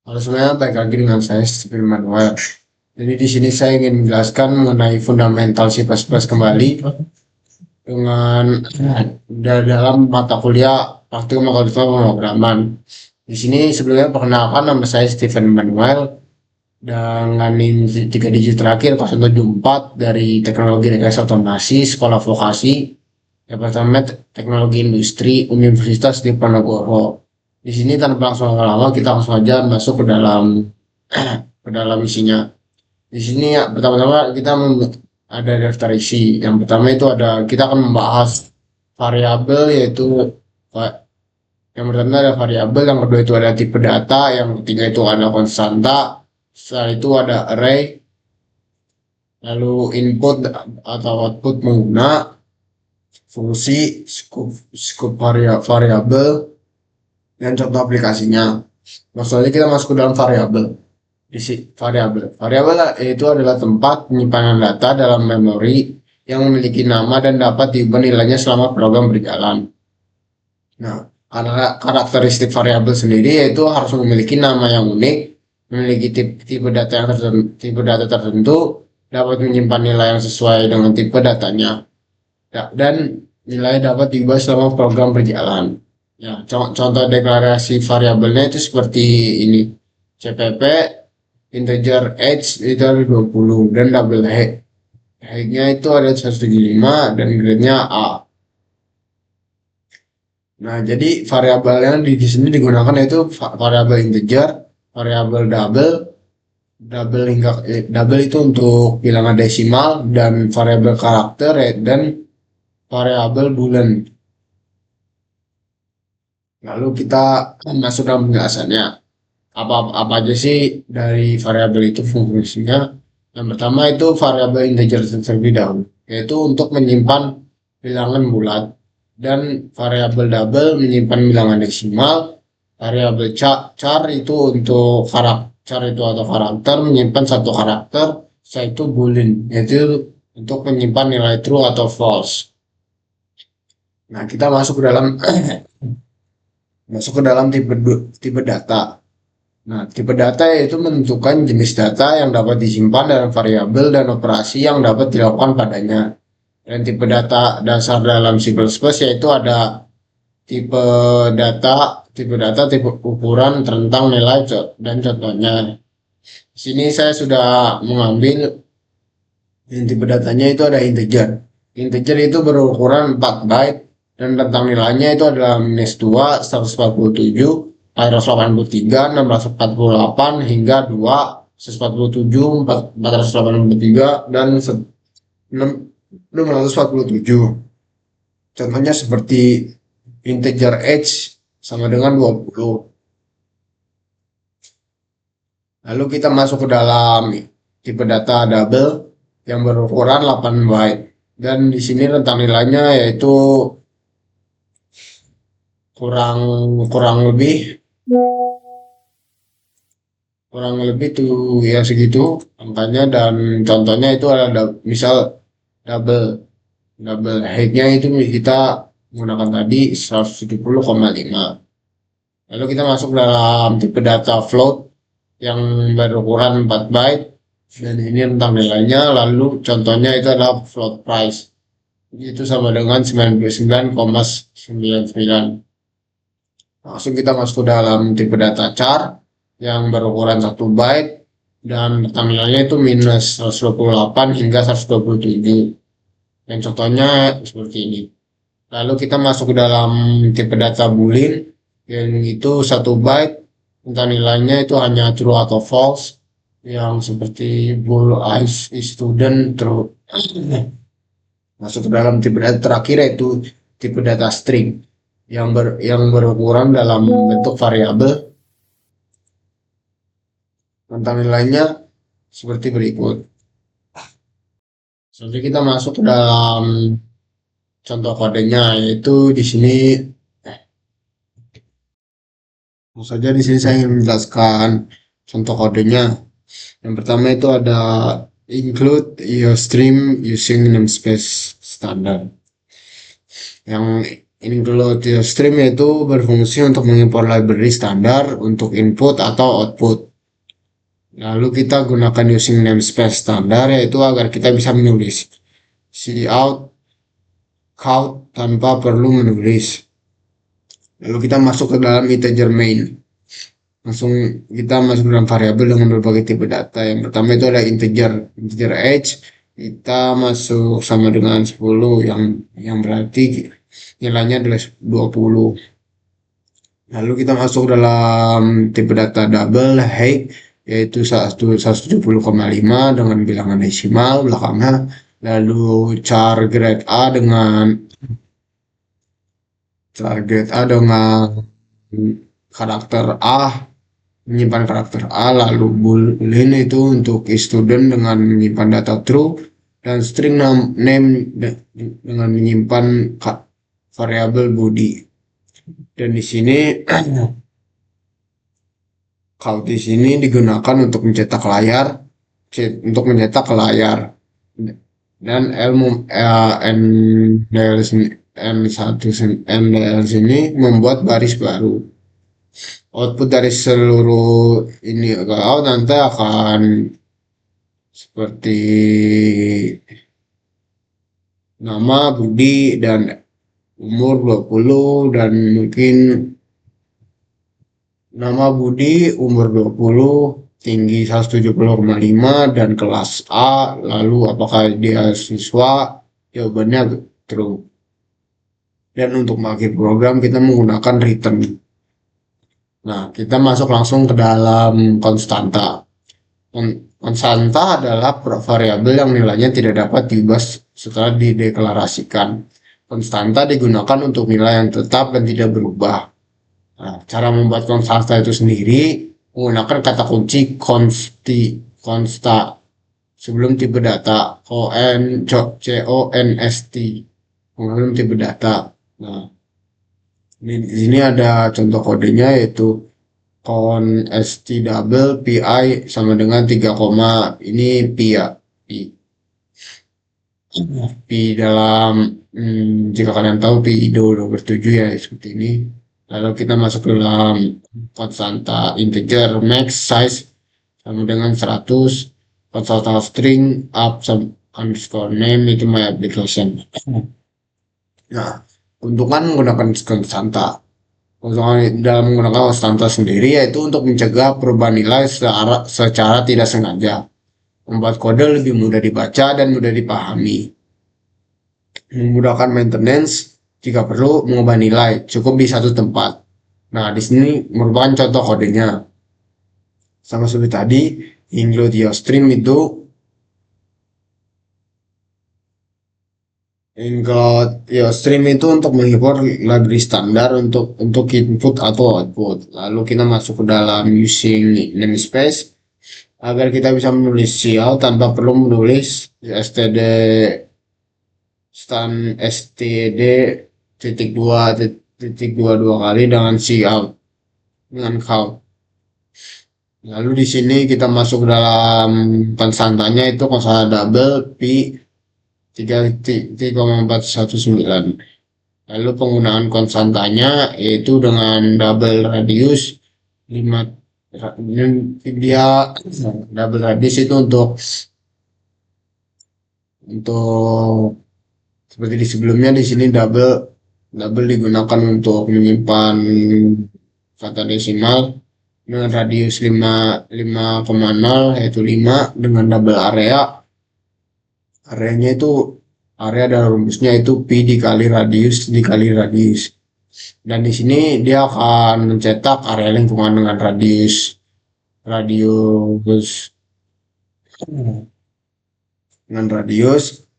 Halo semuanya, baik lagi dengan saya Stephen Manuel. Jadi di sini saya ingin menjelaskan mengenai fundamental C++ kembali dengan dalam mata kuliah praktikum kalkulasi pemrograman. Di sini sebelumnya perkenalkan, nama saya Stephen Manuel dengan NIM 3 digit terakhir 074 dari Teknologi Rekayasa Otomasi Sekolah Vokasi Departemen Teknologi Industri Universitas Diponegoro. Di sini tanpa langsung lama kita langsung aja masuk ke dalam isinya. Di sini ya pertama-tama kita ada daftar isi. Yang pertama itu ada kita akan membahas variabel, yaitu yang pertama ada variabel, yang kedua itu ada tipe data, yang ketiga itu ada konstanta, setelah itu ada array, lalu input atau output mengguna fungsi, scope variabel, dan contoh aplikasinya. Maksudnya kita masuk ke dalam variabel. Variabel. Variabel itu adalah tempat penyimpanan data dalam memori yang memiliki nama dan dapat diubah nilainya selama program berjalan. Nah, karakteristik variabel sendiri yaitu harus memiliki nama yang unik, memiliki tipe data tertentu, dapat menyimpan nilai yang sesuai dengan tipe datanya, dan nilai dapat diubah selama program berjalan. Ya, contoh deklarasi variabelnya itu seperti ini. CPP integer age itu ada 20 dan double height-nya itu ada 175 dan grade-nya A. Nah, jadi variabel yang di sini digunakan yaitu variabel integer, variabel double, double itu untuk bilangan desimal, dan variabel karakter, dan variabel boolean. Lalu kita masuk dalam penjelasannya. Apa aja sih dari variabel itu fungsinya? Yang pertama itu variabel integer terlebih dahulu, yaitu untuk menyimpan bilangan bulat, dan variabel double menyimpan bilangan desimal, variabel char itu untuk char itu atau karakter menyimpan satu karakter, yaitu boolean, yaitu untuk menyimpan nilai true atau false. Nah, kita masuk ke dalam tipe data. Nah, tipe data yaitu menentukan jenis data yang dapat disimpan dalam variabel dan operasi yang dapat dilakukan padanya. Dan tipe data dasar dalam C++ yaitu ada tipe tipe ukuran tentang nilai dan contohnya. Di sini saya sudah mengambil tipe datanya itu ada integer. Integer itu berukuran 4 byte dan tentang nilainya itu adalah -2, 147, 483, 648 hingga 2, 147, 483, dan 647. Contohnya seperti integer age sama dengan 20. Lalu kita masuk ke dalam tipe data double yang berukuran 8 byte. Dan di sini rentang nilainya yaitu kurang kurang lebih kurang lebih tuh ya segitu angkanya, dan contohnya itu ada misal double double height-nya itu kita menggunakan tadi 170,5. Lalu kita masuk dalam tipe data float yang berukuran 4 byte, dan ini rentang nilainya, lalu contohnya itu adalah float price, itu sama dengan 99,99. Langsung kita masuk ke dalam tipe data char yang berukuran 1 byte dan nilainya itu -128 hingga 127. Dan contohnya seperti ini. Lalu kita masuk ke dalam tipe data boolean yang itu 1 byte, tentang nilainya itu hanya true atau false, yang seperti bool is student true. Masuk ke dalam tipe data terakhir yaitu tipe data string yang berukuran dalam bentuk variabel, tentang nilainya seperti berikut. Selanjutnya kita masuk ke dalam contoh kodenya, yaitu di sini saja di sini saya ingin menjelaskan contoh kodenya. Yang pertama itu ada include your stream using namespace standard. Yang Include stream yaitu berfungsi untuk mengimpor library standar untuk input atau output. Lalu kita gunakan using namespace standar yaitu agar kita bisa menulis cout, count tanpa perlu menulis. Lalu kita masuk ke dalam integer main. Langsung kita masuk dalam variabel dengan berbagai tipe data. Yang pertama itu ada integer age. Kita masuk sama dengan 10 yang berarti nilainya adalah 20. Lalu kita masuk dalam tipe data double height yaitu 170,5 dengan bilangan desimal belakangnya. Lalu char grade A dengan karakter A, menyimpan karakter A, lalu boolean itu untuk student dengan menyimpan data true, dan string name dengan menyimpan variabel body. Dan di sini count di sini digunakan untuk mencetak layar, dan NDL sini membuat baris baru. Output dari seluruh ini nanti akan seperti nama, budi, dan umur 20, dan mungkin nama budi umur 20, tinggi 170,5 dan kelas A, lalu apakah dia siswa, jawabannya true. Dan untuk mengakhiri program kita menggunakan return. Nah, kita masuk langsung ke dalam konstanta. Konstanta adalah variabel yang nilainya tidak dapat diubah setelah dideklarasikan. Konstanta digunakan untuk nilai yang tetap dan tidak berubah. Nah, cara membuat konstanta itu sendiri menggunakan kata kunci consta sebelum tipe data, const sebelum tipe data. Nah, di sini ada contoh kodenya yaitu const double pi sama dengan 3, ini pi ya, pi dalam jika kalian tahu pi do 27 ya seperti ini. Lalu kita masuk ke dalam konstanta integer max size sama dengan 100, konstanta string up underscore name itu my application. Nah, keuntungan menggunakan konstanta. Keuntungan dalam menggunakan konstanta sendiri yaitu untuk mencegah perubahan nilai secara tidak sengaja, membuat kode lebih mudah dibaca dan mudah dipahami, memudahkan maintenance jika perlu mengubah nilai cukup di satu tempat. Nah, di sini merupakan contoh kodenya. Sama seperti tadi, include your stream itu untuk mengimpor library standar untuk input atau output. Lalu kita masuk ke dalam using namespace agar kita bisa menulis cout tanpa perlu menulis std titik dua kali dengan cout dengan count. Lalu di sini kita masuk dalam konstantanya itu konstanta double pi 3,419. Lalu penggunaan konstantanya yaitu dengan double radius 5. Dia double radius itu untuk seperti di sebelumnya. Di sini double digunakan untuk menyimpan kata desimal dengan radius 5,0 yaitu 5 dengan double areanya itu area dan rumusnya itu pi dikali radius, dan di sini dia akan mencetak area lingkungan dengan radius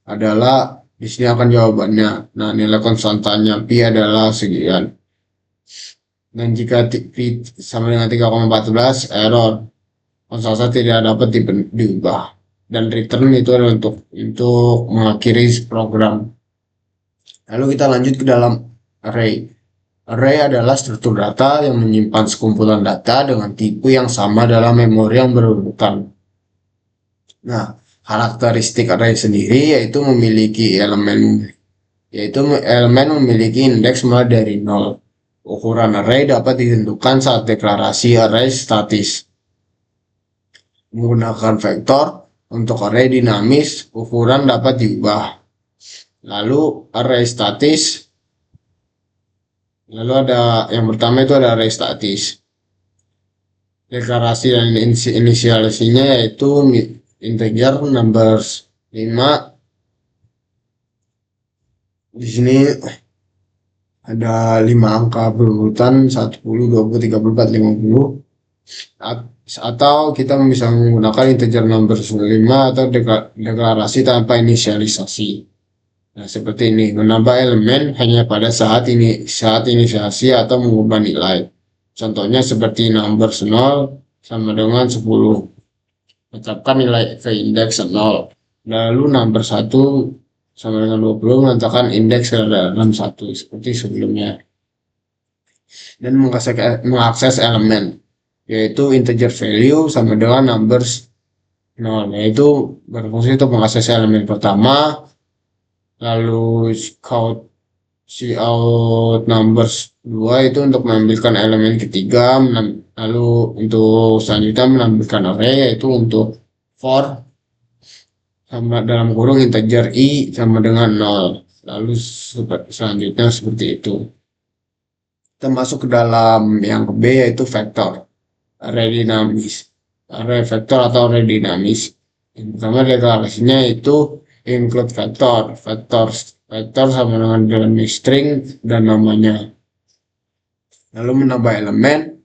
adalah di sini akan jawabannya. Nah, nilai konstantanya pi adalah sekian. Dan jika pi sama dengan 3,14 error, konstanta tidak dapat diubah. Dan return itu adalah untuk mengakhiri program. Lalu kita lanjut ke dalam array. Array adalah struktur data yang menyimpan sekumpulan data dengan tipe yang sama dalam memori yang berurutan. Nah, karakteristik array sendiri yaitu memiliki elemen yaitu elemen memiliki indeks mulai dari 0. Ukuran array dapat ditentukan saat deklarasi array statis. Menggunakan vektor, untuk array dinamis, ukuran dapat diubah. Lalu array statis, lalu ada yang pertama itu ada array statis. Deklarasi dan inisialisasinya yaitu integer numbers 5. Di sini ada 5 angka berurutan 10, 20, 30, 40, 50. Atau kita bisa menggunakan integer number 5 atau deklarasi tanpa inisialisasi. Nah, seperti ini, menambah elemen hanya pada saat inisiasi atau mengubah nilai. Contohnya seperti number 0 sama dengan 10. Tetapkan nilai ke indeks 0. Lalu number 1 sama dengan 20 menetapkan indeks ke dalam 1 seperti sebelumnya. Dan mengakses elemen, yaitu integer value sama dengan numbers 0, yaitu berfungsi untuk mengakses elemen pertama, lalu cout numbers 2 itu untuk mengambilkan elemen ketiga, lalu untuk selanjutnya menambilkan array, yaitu untuk for sama dalam kurung integer i sama dengan 0. Lalu selanjutnya seperti itu. Kita masuk ke dalam yang ke B, yaitu vektor array dinamis. Array vektor atau array dinamis. Yang pertama deklarasinya itu include vektor sama dengan dynamic string dan namanya. Lalu menambah elemen.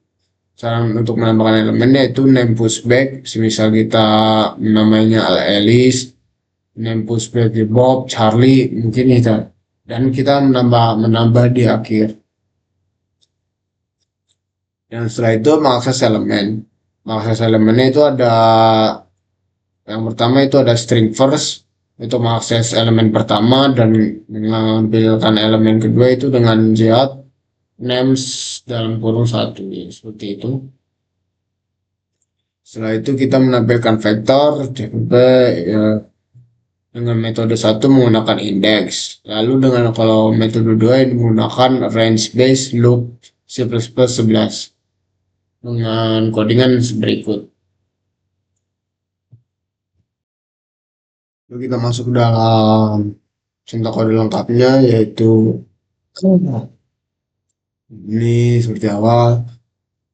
Cara untuk menambahkan elemennya itu name pushback. Semisal kita namanya Alice, name pushback di Bob, Charlie, mungkin itu. Dan kita menambah di akhir. Dan setelah itu mengakses elemen. Mengakses elemennya itu ada yang pertama itu ada string first, itu mengakses elemen pertama dan mengambilkan elemen kedua itu dengan jihad names dalam kurung 1, ya, seperti itu. Setelah itu kita menampilkan vektor ya, dengan metode 1 menggunakan index. Lalu dengan kalau metode 2 ini menggunakan range based loop C++11 dengan codingan berikut. Lalu kita masuk ke dalam contoh kode lengkapnya, yaitu ini seperti awal.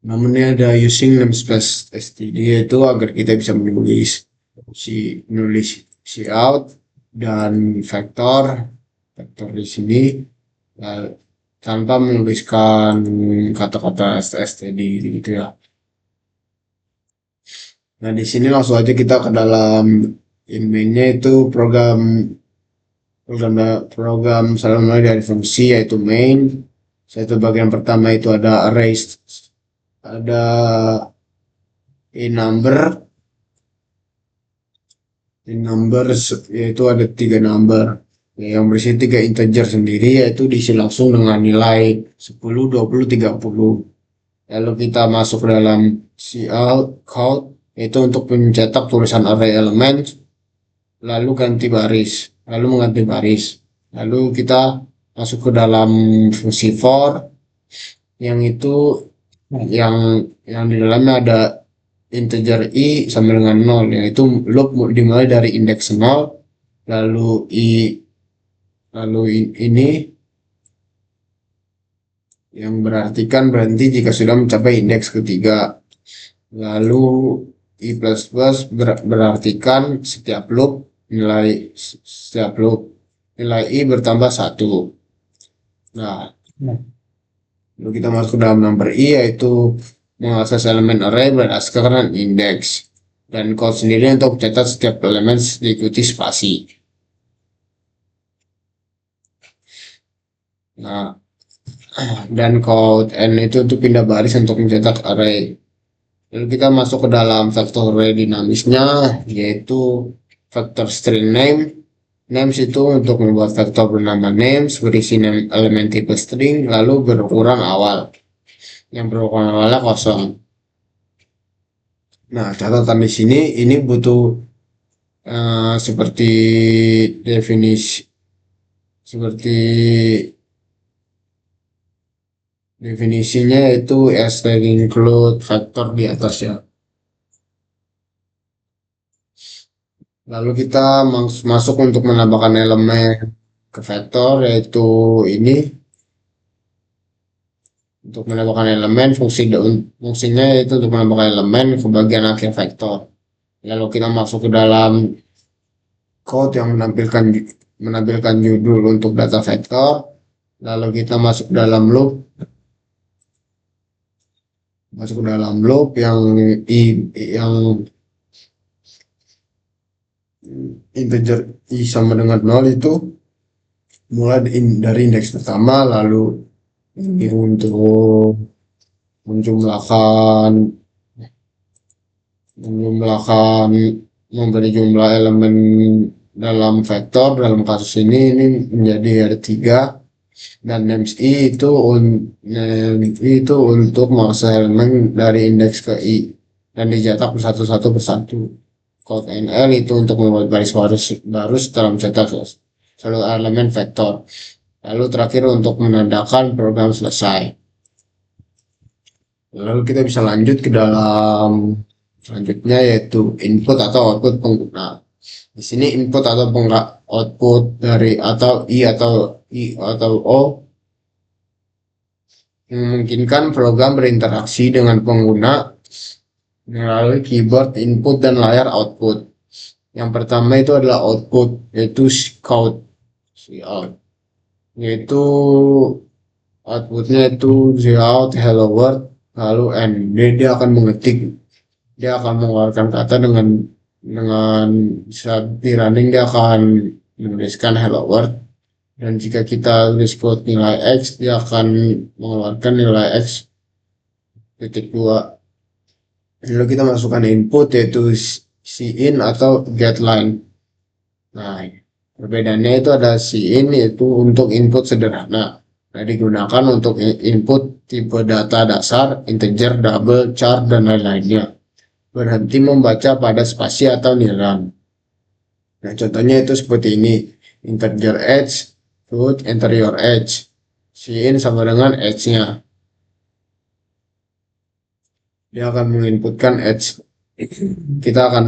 Namanya ada using namespace std, yaitu agar kita bisa menulis cout dan vektor di sini tanpa menuliskan kata-kata std gitu ya. Nah, di sini langsung aja kita ke dalam inmainnya, itu program selalu dari fungsi yaitu main. Satu bagian pertama itu ada array, ada number yaitu ada 3 number yang berisi 3 integer sendiri, yaitu diisi langsung dengan nilai 10, 20, 30. Lalu kita masuk ke dalam cout, itu untuk mencetak tulisan array element, lalu mengganti baris. Lalu kita masuk ke dalam fungsi for, yang itu yang di dalamnya ada integer i sama dengan 0, yaitu loop dimulai dari indeks 0, lalu ini yang berarti jika sudah mencapai indeks ketiga. Lalu i++ berartikan setiap loop nilai i bertambah 1. Nah, lalu kita masuk ke dalam number i, yaitu mengakses elemen array berdasarkan indeks, dan code sendiri untuk mencatat setiap elemen diikuti spasi. Nah, dan code n itu untuk pindah baris untuk mencetak array. Lalu kita masuk ke dalam vektor array dinamisnya, yaitu vektor string names itu untuk membuat vektor bernama names berisi elemen tipe string, lalu berukuran awal yang berukuran awalnya 0. Nah, catatan di sini ini butuh seperti definisi seperti definisinya itu as include vektor di atasnya. Lalu kita masuk untuk menambahkan elemen ke vektor, yaitu ini untuk menambahkan elemen fungsinya yaitu untuk menambahkan elemen ke bagian akhir vektor. Lalu kita masuk ke dalam code yang menampilkan judul untuk data vektor. Lalu kita masuk ke dalam loop yang integer i sama dengan 0 itu mulai dari indeks pertama, lalu ini untuk menjumlahkan memberi jumlah elemen dalam vektor. Dalam kasus ini menjadi ada 3, dan names itu untuk mengakses elemen dari indeks ke i dan dicetak satu persatu. Code NL itu untuk membuat baris baru setelah mencetak seluruh elemen vektor. Lalu terakhir untuk menandakan program selesai. Lalu kita bisa lanjut ke dalam selanjutnya, yaitu input atau output pengguna. Di sini input atau output dari atau i atau o memungkinkan program berinteraksi dengan pengguna melalui keyboard input dan layar output. Yang pertama itu adalah output, yaitu cout, yaitu outputnya itu cout hello world lalu n. Dia akan mengeluarkan kata dengan bisa di running, dia akan menuliskan hello world, dan jika kita tulis code nilai x, dia akan mengeluarkan nilai x titik 2. Lalu kita masukkan input, yaitu cin atau getLine. Nah, perbedaannya itu ada cin yaitu untuk input sederhana. Nah, digunakan untuk input tipe data dasar, integer, double, char, dan lain-lainnya. Berhenti membaca pada spasi atau nilai. Nah, contohnya itu seperti ini. Integer age, put enter your age. Cin sama dengan age-nya. Dia akan menginputkan age. Kita akan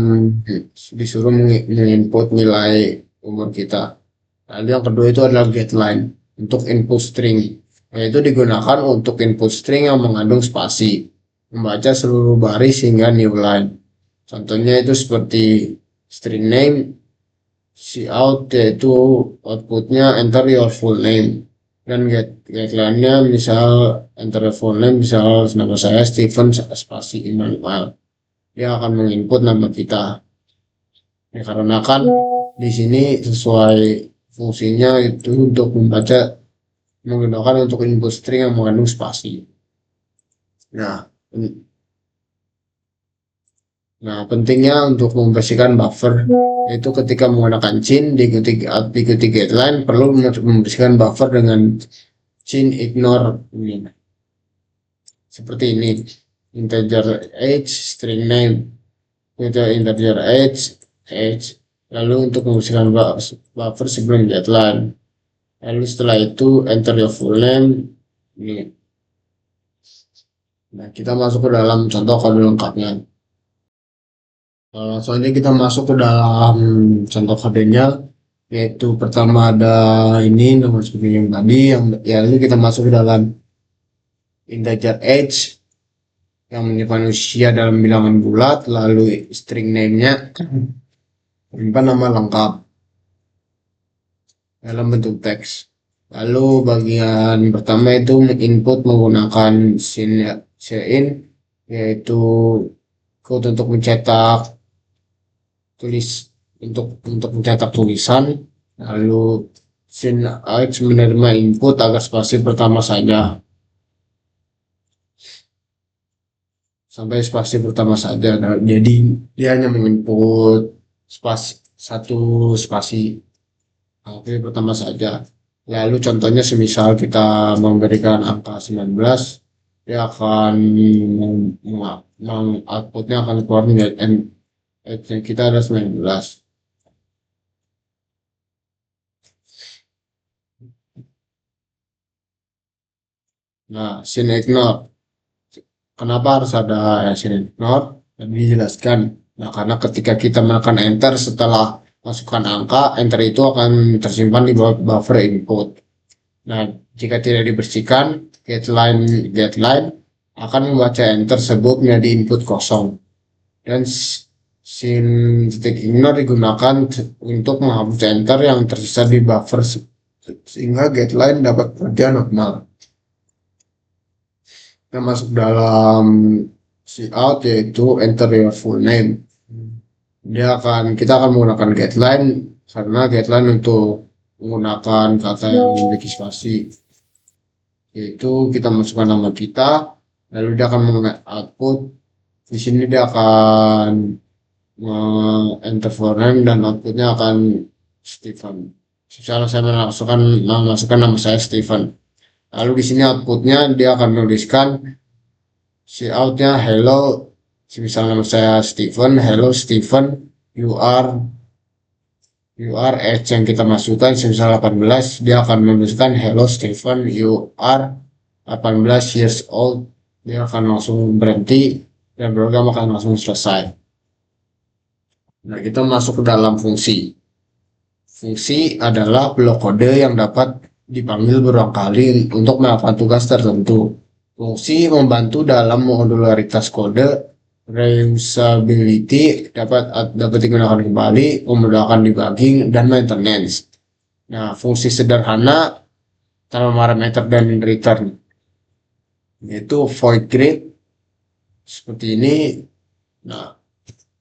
disuruh menginput nilai umur kita. Lalu yang kedua itu adalah getLine untuk input string, yaitu digunakan untuk input string yang mengandung spasi, membaca seluruh baris hingga new line. Contohnya itu seperti string name, cout, yaitu outputnya enter your full name, dan getLine-nya misal enter your full name, misal nama saya Steven spasi Immanuel. Dia akan menginput nama kita. Dikarenakan di sini sesuai fungsinya itu untuk membaca, menggunakan untuk input string yang mengandung spasi. Nah, pentingnya untuk membersihkan buffer, yaitu ketika menggunakan cin diikuti getLine, perlu membersihkan buffer dengan cin ignore ini. Seperti ini, integer age, string name, itu integer age, lalu untuk membersihkan buffer sebelum getLine. Lalu setelah itu enter your full name ini. Nah, kita masuk ke dalam contoh kode lengkapnya. Langsung aja kita masuk ke dalam contoh kodenya, yaitu pertama ada ini nomor seperti yang tadi, lalu kita masuk ke dalam integer age yang menyimpan usia dalam bilangan bulat, lalu string name-nya menyimpan nama lengkap dalam bentuk teks. Lalu bagian pertama itu input menggunakan cin, yaitu code untuk mencetak mencetak tulisan. Lalu cin x menerima input agar spasi pertama saja, sampai spasi pertama saja. Nah, jadi dia hanya menginput satu spasi pertama saja. Lalu contohnya semisal kita memberikan angka 19, dia akan outputnya akan keluar kita ada 19. Nah, scene ignore. Kenapa harus ada scene ignore? Dan dijelaskan. Nah, karena ketika kita menekan enter setelah masukkan angka, enter itu akan tersimpan di buffer input. Nah, jika tidak dibersihkan, getLine akan membaca enter tersebut menjadi input kosong. Dan ignore digunakan untuk menghapus enter yang tersisa di buffer sehingga getLine dapat bekerja normal. Kita masuk dalam cout yaitu enter your full name. Kita akan menggunakan getLine karena getLine untuk menggunakan kata yang memiliki spasi, yaitu kita masukkan nama kita, lalu dia akan menggunakan output. Di sini dia akan enter full name dan outputnya akan Stephen. Secara saya memasukkan nama saya Stephen. Lalu di sini outputnya dia akan menuliskan coutnya hello, misalnya nama saya Stephen, hello Stephen, you are age yang kita masukkan misal 18, dia akan menuliskan hello Stephen, you are 18 years old. Dia akan langsung berhenti dan program akan langsung selesai. Nah, kita masuk ke dalam fungsi. Fungsi adalah blok kode yang dapat dipanggil berulang kali untuk melakukan tugas tertentu. Fungsi membantu dalam modularitas kode, reusability, dapat digunakan kembali, memudahkan debugging, dan maintenance. Nah, fungsi sederhana tanpa parameter dan return, yaitu void grade seperti ini. Nah,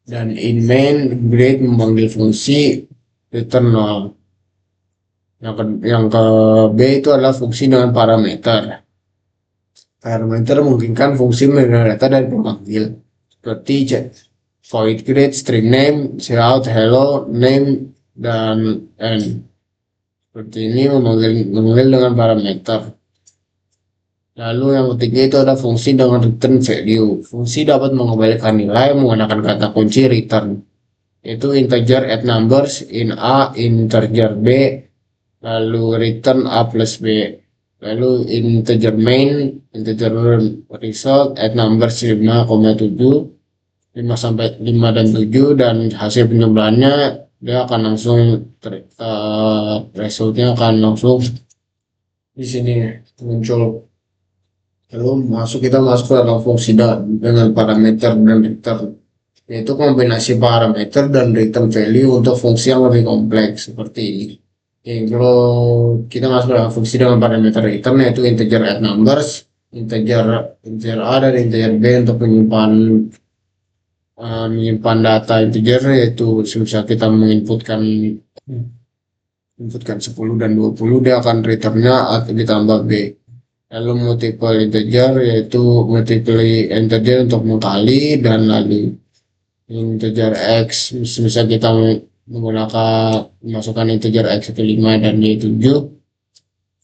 dan in main grade memanggil fungsi return null. Yang ke B itu adalah fungsi dengan parameter. Parameter memungkinkan fungsi menerima data dari pemanggil seperti void grade, string name, cout, hello, name, dan end. Seperti ini memanggil dengan parameter. Lalu yang ketiga itu ada fungsi dengan return value. Fungsi dapat mengembalikan nilai menggunakan kata kunci return, yaitu integer add numbers in A, integer B, lalu return A plus B, lalu integer main, integer result, add numbers 5,7, 5 sampai 5 dan 7, dan hasil penjumlahannya dia akan langsung resultnya akan langsung di sini muncul. Lalu kita masuk ke dalam fungsi dengan parameter dan return, yaitu kombinasi parameter dan return value untuk fungsi yang lebih kompleks seperti ini. Kalau kita masuk dalam fungsi dengan parameter return, yaitu integer add numbers, integer A dan integer B untuk menyimpan data integer, yaitu misal kita menginputkan 10 dan 20, dia akan returnnya ditambah B. Lalu multiple integer, yaitu multiple integer untuk mengkali, dan lalu integer x, misal kita masukkan integer x itu 5 dan y 7.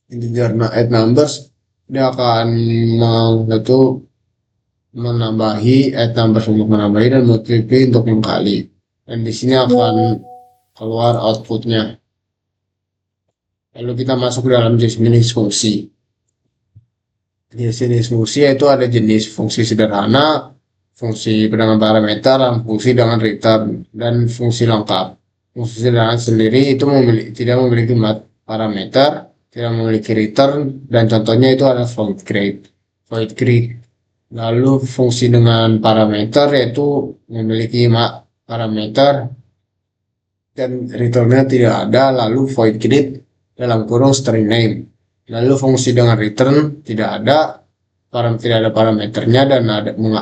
Integer add numbers, dia akan menambahi add numbers untuk menambahi dan multiply untuk mengkali, dan di sini akan keluar outputnya. Lalu kita masuk ke dalam jenis fungsi. Jenis fungsi yaitu ada jenis fungsi sederhana, fungsi dengan parameter, dan fungsi dengan return, dan fungsi lengkap. Fungsi sederhana sendiri itu tidak memiliki parameter, tidak memiliki return, dan contohnya itu ada void grade. Lalu fungsi dengan parameter yaitu memiliki parameter dan returnnya tidak ada, lalu void grade dalam kurung string name. Lalu fungsi dengan return tidak ada parameternya dan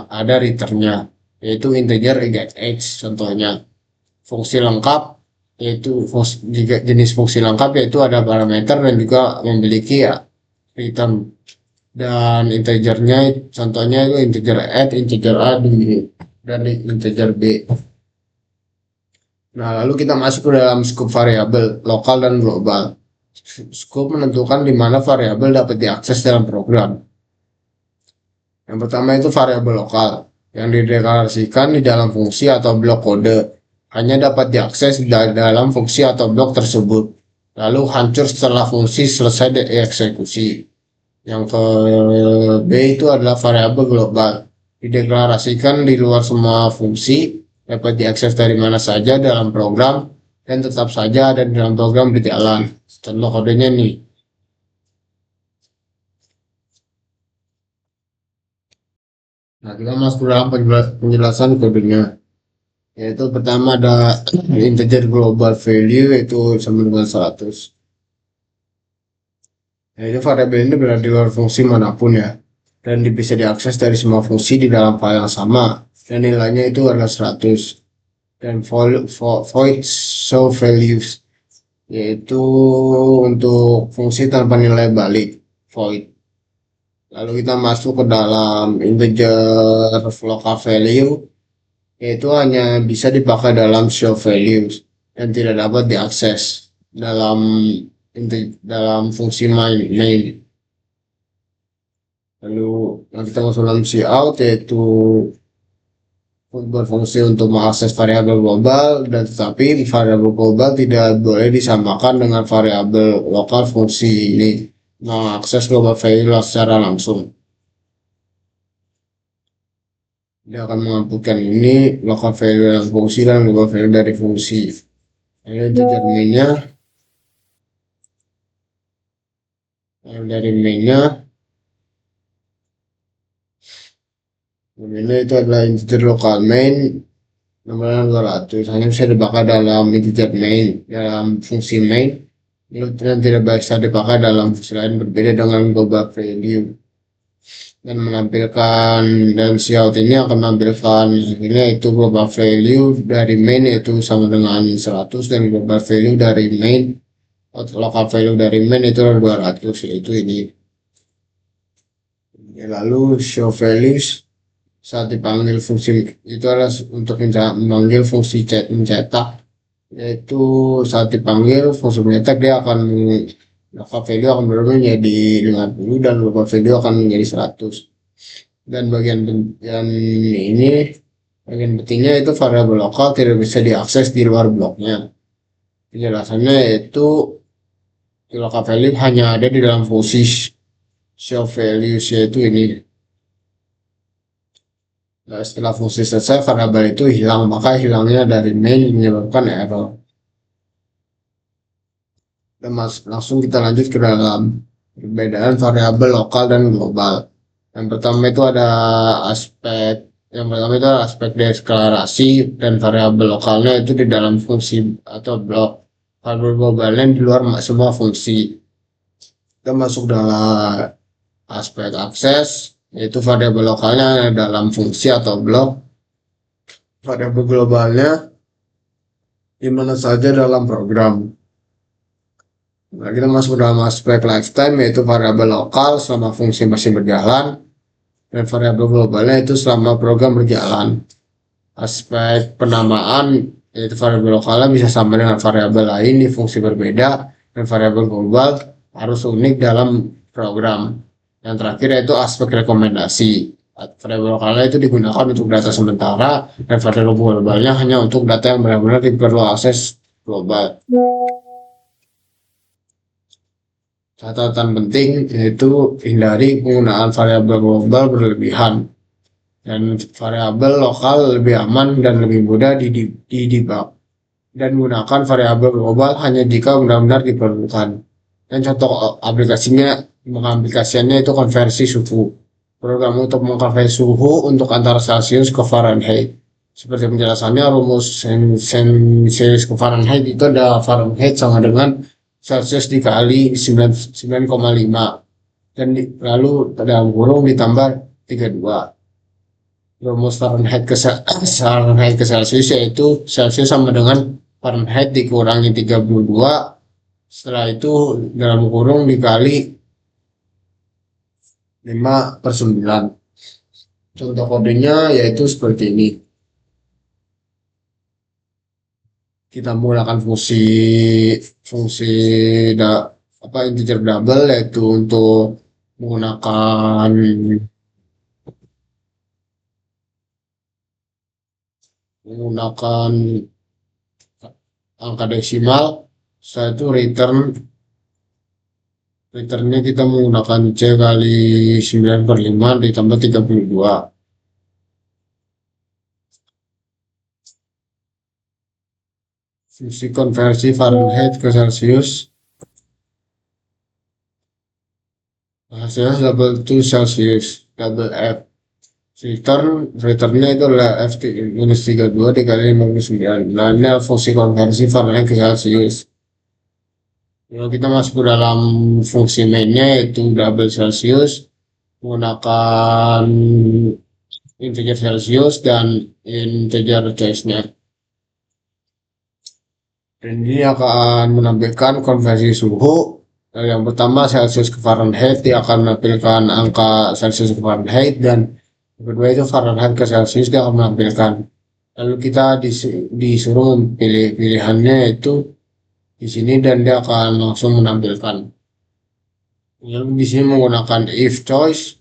ada returnnya, yaitu integer age contohnya. Fungsi lengkap yaitu jenis fungsi lengkap yaitu ada parameter dan juga memiliki return, dan integernya contohnya itu integer add, integer A, dan integer B. Nah, lalu kita masuk ke dalam scope variabel lokal dan global. Scope menentukan di mana variabel dapat diakses dalam program. Yang pertama itu variabel lokal yang dideklarasikan di dalam fungsi atau blok kode, hanya dapat diakses dalam fungsi atau blok tersebut, lalu hancur setelah fungsi selesai dieksekusi. Yang ke B itu adalah variabel global. Dideklarasikan di luar semua fungsi, dapat diakses dari mana saja dalam program, dan tetap saja ada di dalam program berjalan. Contoh kodenya nih. Nah, kita masuk ke dalam penjelasan kodenya. Yaitu pertama ada integer global value yaitu sama dengan 100. Nah, itu variabel ini berada di luar fungsi manapun ya. Dan bisa diakses dari semua fungsi di dalam file yang sama. Dan nilainya itu adalah 100. Dan void show values yaitu untuk fungsi tanpa nilai balik void. Lalu kita masuk ke dalam integer local value yaitu hanya bisa dipakai dalam show values dan tidak dapat diakses dalam dalam fungsi main. Lalu yang kita masuk dalam cout yaitu berfungsi untuk mengakses variabel global dan tetapi variabel global tidak boleh disamakan dengan variabel lokal fungsi ini mengakses global value secara langsung. Dia akan mengamputkan ini local value yang fungsi dan global value dari fungsi. Ini integer mainnya, dari mainnya ini itu adalah integer lokal main nomornya 200 hanya bisa dipakai dalam integer main dalam fungsi main dan tidak bisa dipakai dalam fungsi lain berbeda dengan global value dan menampilkan dan cout ini akan menampilkan ini itu global value dari main yaitu sama dengan 100 dan global value dari main atau local value dari main itu 200 yaitu ini. Lalu show values saat dipanggil fungsi itu adalah untuk memanggil fungsi mencetak yaitu saat dipanggil fungsi mencetak dia akan local value akan berubah menjadi 50 dan global value akan menjadi 100 dan bagian pentingnya itu variabel lokal tidak bisa diakses di luar bloknya. Penjelasannya yaitu local value hanya ada di dalam fungsi show values yaitu ini. Nah, setelah fungsi selesai, variabel itu hilang, maka hilangnya dari main menyebabkan error. Dan langsung kita lanjut ke dalam perbedaan variabel lokal dan global. Yang pertama itu ada aspek deklarasi dan variabel lokalnya itu di dalam fungsi atau blok. Variabel globalnya di luar semua fungsi. Kita masuk dalam aspek akses, yaitu variabel lokalnya dalam fungsi atau blok. Variabel globalnya di mana saja dalam program. Nah, kita masuk dalam aspek lifetime yaitu variabel lokal selama fungsi masih berjalan dan variabel globalnya itu selama program berjalan. Aspek penamaan yaitu variabel lokalnya bisa sama dengan variabel lain di fungsi berbeda dan variabel global harus unik dalam program. Yang terakhir yaitu aspek rekomendasi. Variabel lokalnya itu digunakan untuk data sementara dan variabel globalnya hanya untuk data yang benar-benar diperlu akses global. Catatan penting yaitu hindari penggunaan variabel global berlebihan dan variabel lokal lebih aman dan lebih mudah didebug dan gunakan variabel global hanya jika benar-benar diperlukan. Dan contoh aplikasinya itu konversi suhu. Program untuk mengkonversi suhu untuk antara Celsius ke Fahrenheit. Seperti penjelasannya rumus Celsius ke Fahrenheit itu ada Fahrenheit sama dengan Celsius dikali 9,5 dan lalu dalam kurung ditambah 32. Rumus Fahrenheit ke Celsius yaitu Celsius sama dengan Fahrenheit dikurangi 32 setelah itu dalam kurung dikali 5/9. Contoh kodenya yaitu seperti ini. Kita menggunakan fungsi integer double yaitu untuk menggunakan angka desimal. Setelah itu return Returnnya kita menggunakan C kali 9/5 ditambah 32. Fungsi konversi Fahrenheit ke Celsius. Celsius double to Celsius double F. Returnnya itu adalah F minus 32 dikali 59. Nah, ini adalah fungsi konversi Fahrenheit ke Celsius. Kalau kita masuk ke dalam fungsi mainnya yaitu double Celsius menggunakan integer Celsius dan integer choice-nya. Dan ini akan menampilkan konversi suhu. Yang pertama Celsius ke Fahrenheit, dia akan menampilkan angka Celsius ke Fahrenheit, dan yang kedua itu Fahrenheit ke Celsius, dia akan menampilkan. Lalu kita disuruh pilih pilihannya itu di sini dan dia akan langsung menampilkan. Lalu di sini menggunakan if choice,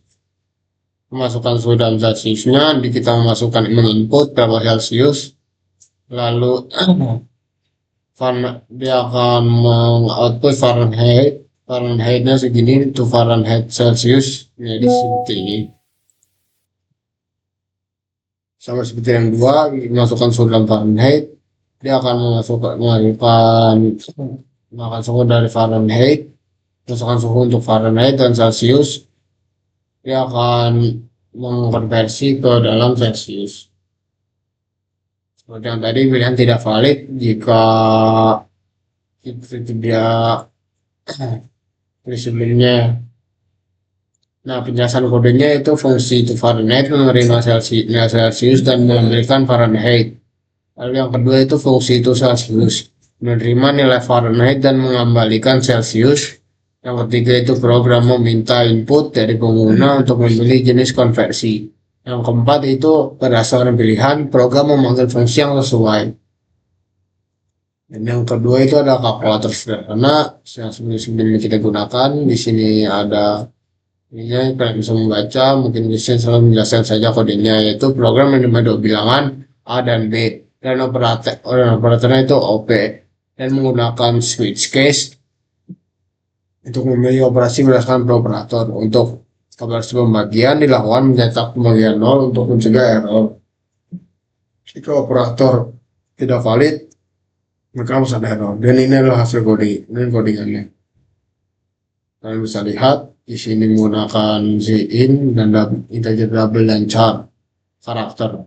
memasukkan suhu dalam Celsiusnya, kita memasukkan menginput berapa Celsius, lalu dia akan mengoutput Fahrenheitnya segini itu Fahrenheit Celsius menjadi seperti ini, sama seperti yang dua. Masukkan suhu dalam Fahrenheit, dia akan mengasukkan suhu dari Fahrenheit, masukkan suhu untuk Fahrenheit dan Celsius, dia akan mengkonversi ke dalam Celsius. Seperti yang tadi, pilihan tidak valid jika itu tidak sebelumnya. Nah, penjelasan kodenya itu fungsi itu Fahrenheit menerima Celsius dan mengambilkan Fahrenheit. Lalu yang kedua itu fungsi itu Celsius menerima nilai Fahrenheit dan mengembalikan Celsius. Yang ketiga itu program meminta input dari pengguna untuk memilih jenis konversi. Yang keempat itu berdasarkan pilihan program memanggil fungsi yang sesuai. Dan yang kedua itu ada kalkulator sederhana yang sebelum kita gunakan. Di sini ada ini, kalian bisa membaca, mungkin bisa selalu menjelaskan saja kodenya, yaitu program menerima dua bilangan A dan B dan operatornya itu OP, dan menggunakan switch case untuk memilih operasi berdasarkan operator. Untuk operasi pembagian dilakukan mencetak pembagian 0 untuk mencegah error. Jika operator tidak valid, maka harus ada error. Dan ini adalah hasil codingannya. Kalian bisa lihat di sini menggunakan in dan integer double dan char karakter.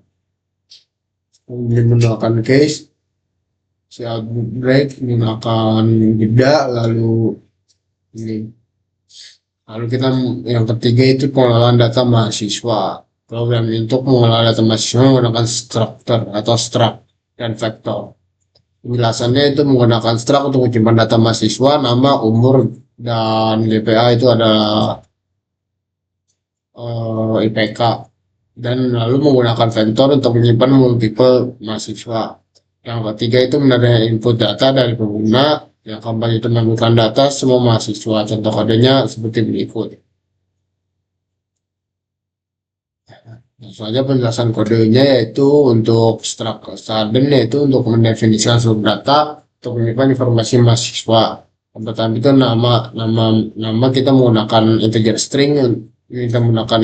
Kemudian menggunakan case, break menggunakan jeda, lalu ini. Lalu kita yang ketiga itu pengelolaan data mahasiswa. Program untuk mengelola data mahasiswa menggunakan structure atau struct dan vector. Penjelasannya itu menggunakan struct untuk menyimpan data mahasiswa, nama, umur, dan GPA itu adalah IPK. Dan lalu menggunakan vector untuk menyimpan multiple mahasiswa. Yang ketiga itu menerima input data dari pengguna. Yang keempat itu mengumpulkan data semua mahasiswa. Contoh kodenya seperti berikut. Langsung saja penjelasan kodenya, yaitu untuk struct sudden, yaitu untuk mendefinisikan seluruh data untuk menyimpan informasi mahasiswa. Yang pertama itu nama kita menggunakan integer string, kita menggunakan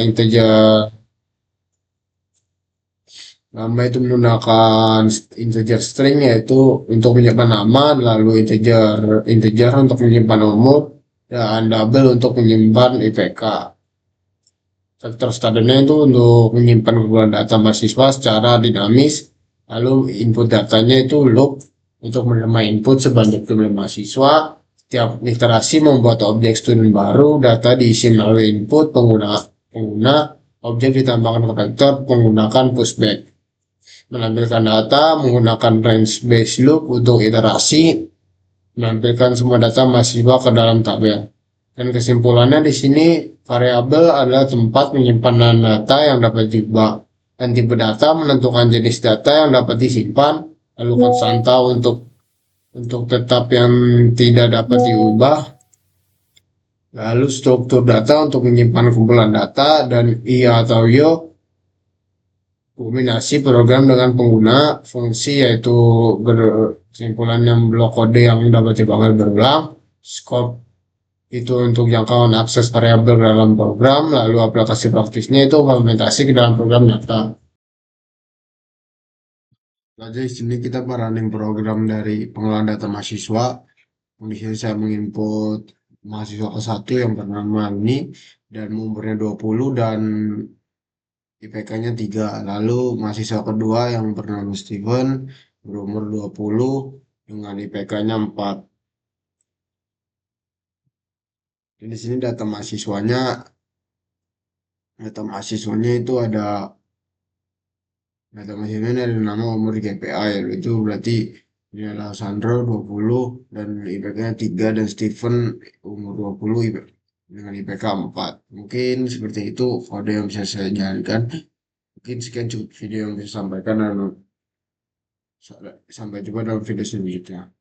nama itu menggunakan integer string, yaitu untuk menyimpan nama, lalu integer untuk menyimpan umur, dan double untuk menyimpan IPK. Vector suddennya itu untuk menyimpan kumpulan data mahasiswa secara dinamis, lalu input datanya itu loop untuk menerima input sebanyak jumlah mahasiswa. Setiap iterasi membuat objek student baru, data diisi melalui input pengguna, objek ditambahkan ke vektor menggunakan pushback. Menampilkan data menggunakan range based loop untuk iterasi, menampilkan semua data mahasiswa ke dalam tabel. Dan kesimpulannya di sini variabel adalah tempat penyimpanan data yang dapat diubah, dan tipe data menentukan jenis data yang dapat disimpan, lalu konstanta untuk tetap yang tidak dapat diubah, lalu struktur data untuk menyimpan kumpulan data, dan I atau yo kombinasi program dengan pengguna fungsi, yaitu kesimpulan yang blok kode yang dapat dipanggil berulang, scope itu untuk jangkauan akses variabel dalam program, lalu aplikasi praktisnya itu implementasi ke dalam program nyata. Jadi di sini kita running program dari pengelolaan data mahasiswa. Di sini saya menginput mahasiswa ke-1 yang bernama ini dan umurnya 20 dan IPK-nya 3. Lalu mahasiswa kedua yang bernama Steven berumur 20 dengan IPK-nya 4. Dan di sini data mahasiswanya itu ada data mahasiswanya ada nama umur GPA ya. Itu berarti ini adalah Sandro 20 dan IPK-nya 3 dan Steven umur 20 dengan IPK 4. Mungkin seperti itu kode yang bisa saya jalankan. Mungkin sekian cukup video yang bisa saya sampaikan dan sampai jumpa dalam video selanjutnya.